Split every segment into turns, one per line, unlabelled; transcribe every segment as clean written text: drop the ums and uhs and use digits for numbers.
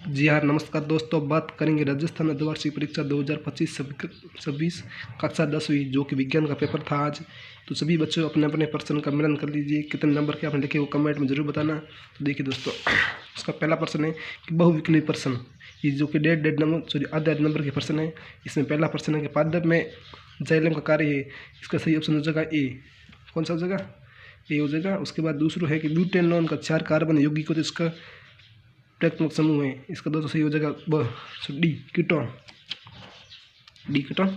जी हाँ, नमस्कार दोस्तों। अब बात करेंगे राजस्थान अर्धवार्षिक परीक्षा 2025-26 कक्षा 10वीं जो कि विज्ञान का पेपर था आज। तो सभी बच्चों अपने अपने प्रश्न का मिलान कर लीजिए। कितने नंबर के आपने लिखे वो कमेंट में जरूर बताना। तो देखिए दोस्तों, उसका पहला प्रश्न है कि बहुविकल्पी प्रश्न, ये जो कि डेढ़ नंबर सॉरी आधे नंबर के प्रश्न है। इसमें पहला प्रश्न है कि पादप में जाइलम का कार्य है। इसका सही ऑप्शन हो जाएगा ए। कौन सा हो जाएगा? ए हो जाएगा। उसके बाद दूसरा है कि ब्यूटेनॉन का 4 कार्बन यौगिक होते इसका प्रक्रियात्मक समूह है। इसका दोस्तों सही हो जाएगा डी कीटोन। डी कीटोन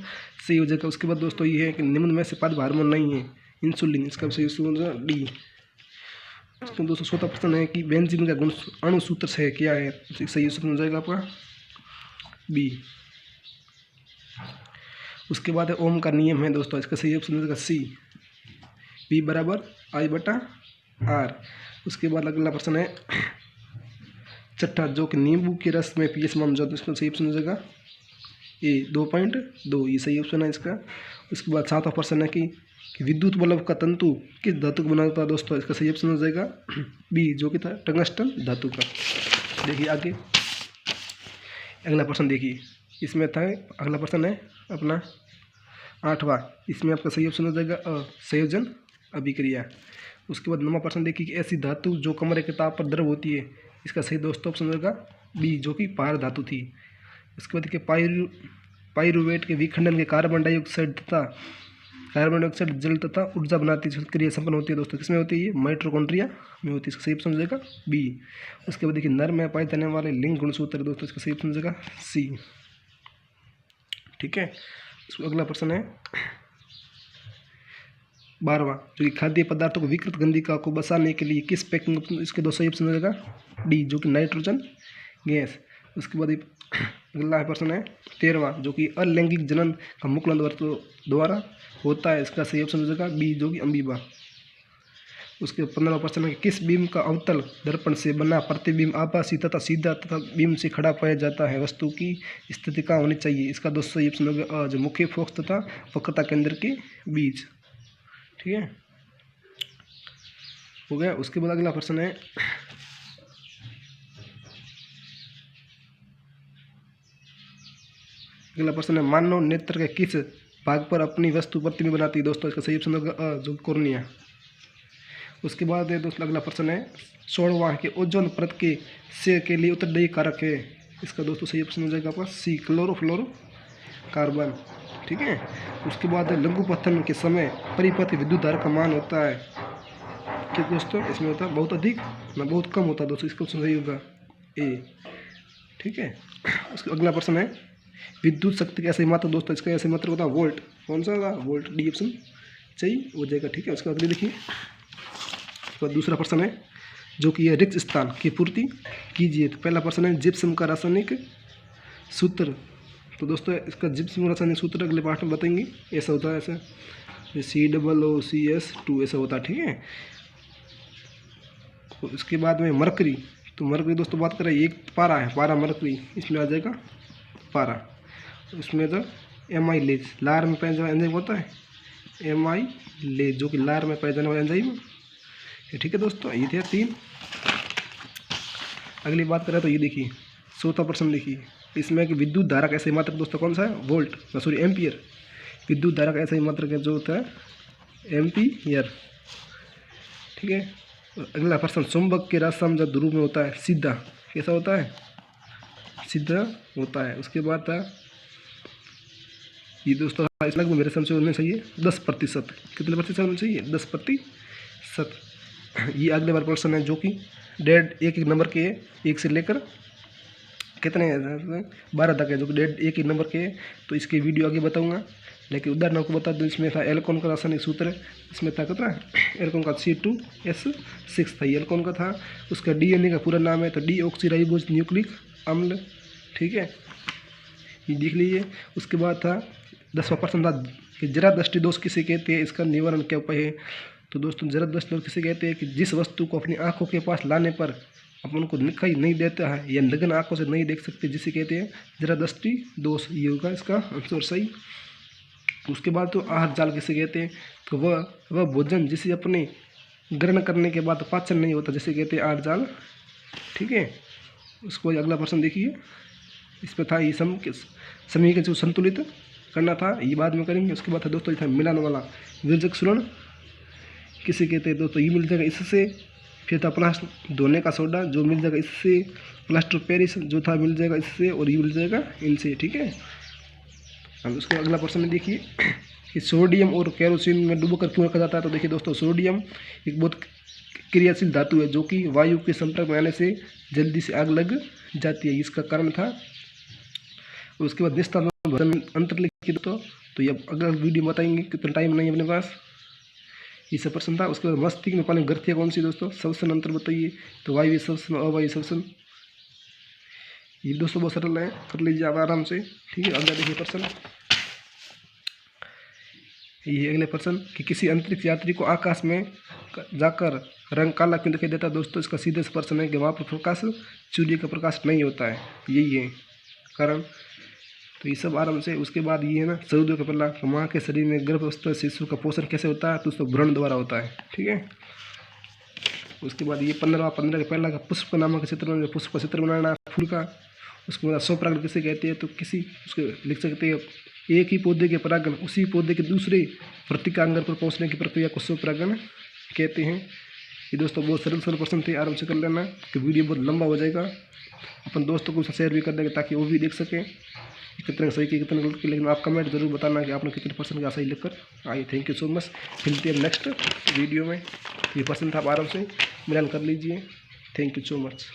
सही हो जाएगा। उसके बाद दोस्तों ये है कि निम्न में से पादप हार्मोन नहीं है इंसुलिन, इसका सही हो जाएगा डी। उसके दोस्तों चौथा प्रश्न है कि बेंजीन का गुण अणुसूत्र से क्या है, सही हो जाएगा आपका बी। उसके बाद है ओम का नियम है दोस्तों, इसका सही ऑप्शन हो जाएगा सी, पी बराबर आई बटा आर। उसके बाद अगला प्रश्न है छठा, जो कि नींबू के रस में पीएच मान जो इसका सही ऑप्शन हो जाएगा ए 2.2, ये सही ऑप्शन है इसका। उसके बाद सातवां प्रश्न है कि विद्युत बल्ब का तंतु किस धातु का बना होता है दोस्तों, इसका सही ऑप्शन हो जाएगा बी, जो कि था टंगस्टन धातु का। देखिए आगे अगला प्रश्न देखिए, इसमें था अगला प्रश्न है अपना 8वां। इसमें आपका सही ऑप्शन हो जाएगा संयोजन अभिक्रिया। उसके बाद 9वां प्रश्न देखिए कि ऐसी धातु जो कमरे के ताप पर द्रव होती है, इसका सही दोस्तों ऑप्शन होगा बी, जो कि पार धातु थी। उसके बाद देखिए पाइरुवेट के विखंडन के कार्बन डाइऑक्साइड जल तथा ऊर्जा बनाती क्रिया संपन्न होती है दोस्तों, किसमें होती है ये माइटोकॉन्ड्रिया में होती है, इसका सही ऑप्शन हो जाएगा बी। उसके बाद देखिए नर में पाए जाने वाले लिंग गुणसूत्र दोस्तों, इसका सही ऑप्शन हो जाएगा सी। ठीक है। अगला प्रश्न है 12वां, जो कि खाद्य पदार्थों को विकृत गंधिका को बचाने के लिए किस पैकिंग, इसके दो सही ऑप्शन हो जाएगा डी, जो कि नाइट्रोजन गैस। उसके बाद अगला प्रश्न है 13वां, जो कि अलैंगिक जनन का मुकुलन द्वारा होता है, इसका सही ऑप्शन हो जाएगा बी, जो कि अमीबा। उसके 15वां प्रश्न है कि किस बीम का अवतल दर्पण से बना प्रतिबिंब आभासी तथा सीधा तथा बीम से खड़ा पाया जाता है, वस्तु की स्थिति कहाँ होनी चाहिए, इसका दो सही ऑप्शन हो गया जो मुख्य फोकस तथा वक्रता केंद्र के बीच। ठीक है, हो गया। उसके बाद अगला प्रश्न है मानव नेत्र के किस भाग पर अपनी वस्तु प्रतिबिंब बनाती है दोस्तों, इसका सही ऑप्शन होगा जो कॉर्निया। उसके बाद है दोस्तों अगला प्रश्न है 16वां कि ओजोन परत के लिए उत्तरदायी कारक है, इसका दोस्तों सही ऑप्शन हो जाएगा आपका सी, क्लोरोफ्लोरोकार्बन। ठीक है। उसके बाद लघु पतन के समय परिपथ विद्युत धारा का मान होता है कि दोस्तों इसमें होता है बहुत अधिक ना बहुत कम होता है दोस्तों, इसका ऑप्शन सही होगा ए। ठीक है। उसका अगला प्रश्न है विद्युत शक्ति की ऐसी मात्रा दोस्तों, इसका ऐसी मात्रा होता है वोल्ट, कौन सा होगा वोल्ट, डी ऑप्शन सही हो जाएगा। ठीक है। उसके बाद देखिए तो दूसरा प्रश्न है जो कि यह रिक्त स्थान की पूर्ति कीजिए। तो पहला प्रश्न है जिप्सम का रासायनिक सूत्र, तो दोस्तों इसका जिप्सम रासायनिक सूत्र अगले पाठ में बताएंगे। ऐसा होता है ऐसा COOCS2 ऐसा होता है। ठीक है। तो इसके बाद में मरकरी, तो मरकरी दोस्तों बात करें एक पारा है, पारा मरकरी, इसमें आ जाएगा पारा। इसमें तो एमाइलेज लार में पाया जाने एंजाइम होता है एमाइलेज, जो कि लार में पाया जाने वाला एंजाइम। ठीक है दोस्तों, ये थे 3। अगली बात करें तो ये देखिए 14वां प्रश्न देखिए, इसमें कि विद्युत धारा का ऐसे मात्रक दोस्तों कौन सा है वोल्ट सॉरी एम्पियर, विद्युत धारा का ऐसा ही मात्रक जो होता है एम्पियर। ठीक है। अगला प्रश्न चुंबक के रास्ता में जब ध्रुव में होता है सीधा, कैसा होता है सीधा होता है। उसके बाद था ये दोस्तों लगभग मेरे समझ होने चाहिए 10%, कितने प्रतिशत होना चाहिए 10%। ये अगले बार प्रश्न है जो कि एक नंबर के 1 से लेकर कितने 12 तक है, जो कि एक नंबर के। तो इसके वीडियो आगे बताऊंगा, लेकिन उदाहरण आपको बता दूं। इसमें था एल्कोन का रासायनिक सूत्र, इसमें था कितना एल्कोन का C2S6 था, एल्कोन का था। उसका DNA का पूरा नाम है तो डीऑक्सीराइबोज न्यूक्लिक अम्ल। ठीक है, ये देख लीजिए। उसके बाद था 10वां प्रश्न था कि जरा दृष्टि दोष किसे कहते हैं, इसका निवारण क्या उपाय है। तो दोस्तों जरा दृष्टि दोष किसे कहते हैं कि जिस वस्तु को अपनी आंखों के पास लाने पर अपन को दिखाई नहीं देता है या नग्न आंखों से नहीं देख सकते, जिसे कहते हैं जरा दृष्टि दोष, ये होगा इसका आंसर सही। उसके बाद तो आहार जाल किसे कहते हैं, तो वह भोजन जिसे अपने ग्रहण करने के बाद पाचन नहीं होता, जिसे कहते हैं आहार जाल। ठीक है। उसको अगला प्रश्न देखिए, इस पर था ये समय के जो संतुलित करना था, ये बाद में करेंगे। उसके बाद था दोस्तों ये था मिलाने वाला विरजक सुरण, किसे कहते हैं दोस्तों, ये मिल जाएगा इससे। फिर था प्लास्टर धोने का सोडा, जो मिल जाएगा इससे। प्लास्टर पेरिस जो था मिल जाएगा इससे, और ये मिल जाएगा इनसे, ठीक है। अब उसके अगला प्रश्न देखिए कि सोडियम और केरोसिन में डूबोकर क्यों रखा जाता है। तो देखिए दोस्तों, सोडियम एक बहुत क्रियाशील धातु है जो कि वायु के संपर्क में आने से जल्दी से आग लग जाती है, इसका कारण था। और उसके बाद निस्तारण अंतर लिखिए दोस्तों, तो ये अगला वीडियो में बताएंगे, कितना टाइम नहीं है अपने पास। ये सब प्रश्न था। उसके बाद मस्तिष्क में पानी ग्रंथियाँ कौन सी दोस्तों, श्वसन अंतर बताइए। तो वायु श्वसन, अवायु श्वसन। ये दोस्तों बहुत सरल है, कर लीजिए आप आराम से, ठीक है। अगला देखिए प्रश्न, ये अगले प्रश्न कि किसी अंतरिक्ष यात्री को आकाश में जाकर रंग काला क्यों दिखाई देता है। दोस्तों इसका सीधे से प्रश्न है कि वहाँ पर प्रकाश, सूर्य का प्रकाश नहीं होता है, यही है कारण। तो ये सब आराम से। उसके बाद ये है ना, चौदह का पहला, माँ के शरीर में गर्भावस्था शिशु का पोषण कैसे होता है। तो उसको भ्रूण द्वारा होता है, ठीक है। उसके बाद ये 15 के पहला का पुष्प नामक चित्र, पुष्प का चित्र बनाना फूल का। उसके बाद स्वपरागण किसे कहते हैं। तो किसी उसके लिख सकते हैं, एक ही पौधे के परागण उसी पौधे के दूसरे प्रतिकांगर पर पहुंचने की प्रक्रिया को स्वपरागण कहते हैं। ये दोस्तों बहुत सरल प्रश्न थे, आराम से कर लेना कि वीडियो बहुत लंबा हो जाएगा। अपन दोस्तों को शेयर भी कर देंगे ताकि वो भी देख सकें कितने सही की कितने गलत की। लेकिन आप कमेंट जरूर बताना कि आपने कितने % का सही लिखकर आइए। थैंक यू सो मच, मिलते हैं नेक्स्ट वीडियो में। ये प्रश्न था, आप आराम से मिलान कर लीजिए। Thank you so much.